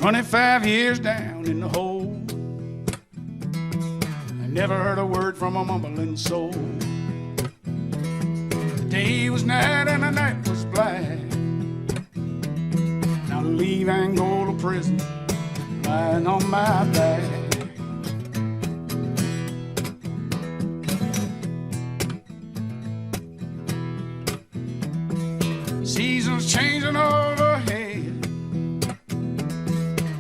25 years down in the hole, I never heard a word from a mumbling soul. The day was night and the night was black. Now to leave Angola prison, lying on my back. Seasons changing overhead,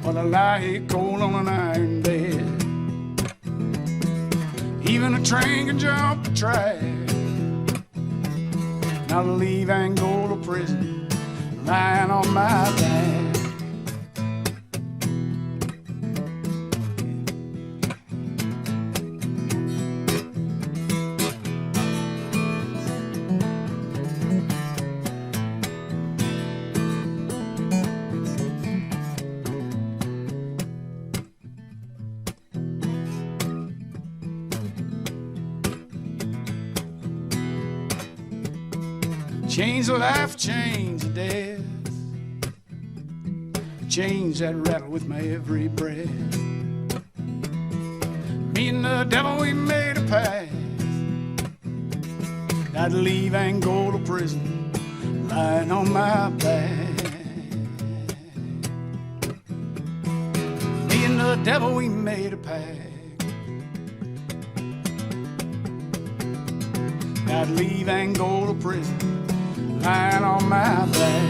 while I lie here cold on an iron bed. Even a train can jump the track. Now to leave Angola prison, lying on my back. Chains of life, chains of death, chains that rattle with my every breath. Me and the devil, we made a pact. I'd leave Angola prison, lying on my back. Me and the devil, we made a pact. I'd leave Angola prison, lying on my back.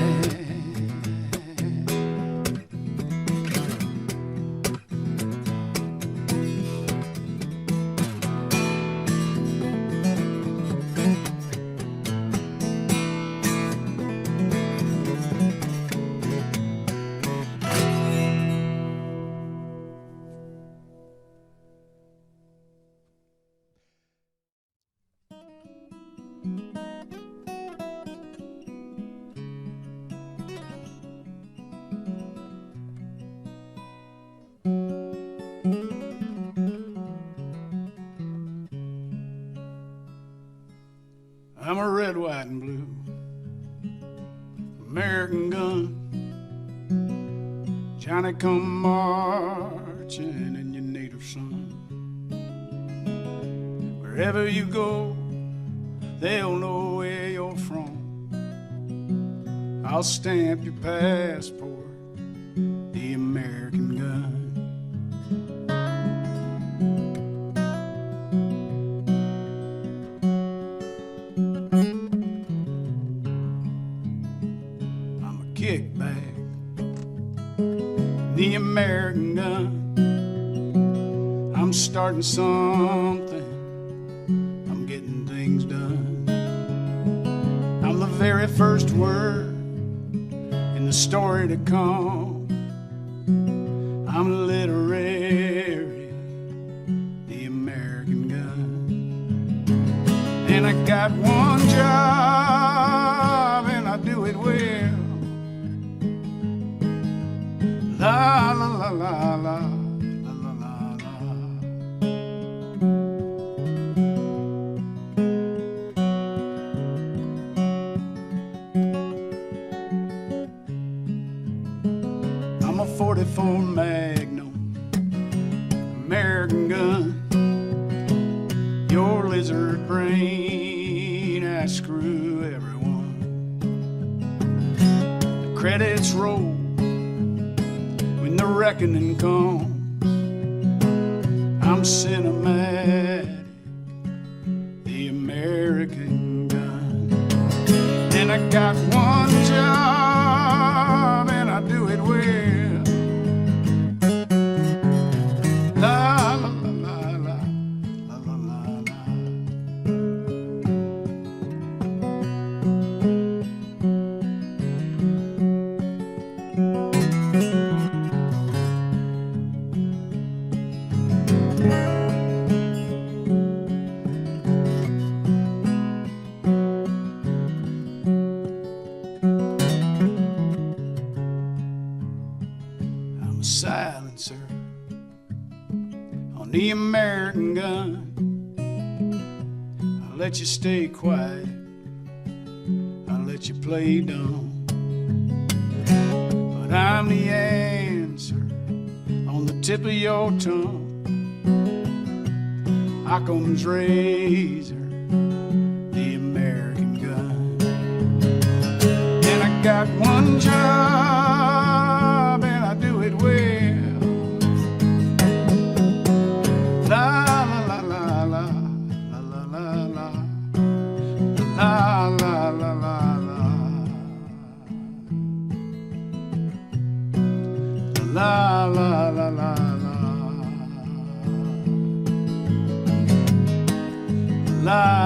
I'm a red, white, and blue American gun. Johnny come marching in your native sun. Wherever you go, they'll know where you're from. I'll stamp your passport, the American gun. Kickback, the American gun. I'm starting something, I'm getting things done. I'm the very first word in the story to come. I'm literary, the American gun. And I got one job and I do it well. La la la la la la la la la. I'm a 44 Magnum American gun. Your lizard brain, I screw everyone. The credits roll, the reckoning comes. I'm cinematic, the American gun. And I got one job and I do it well. La la la la la la la la. Silencer on the American gun. I'll let you stay quiet, I'll let you play dumb, but I'm the answer on the tip of your tongue. Occam's razor, the American gun. And I got one job and I do it well. La la la la la la la la la la la la la la la la la la.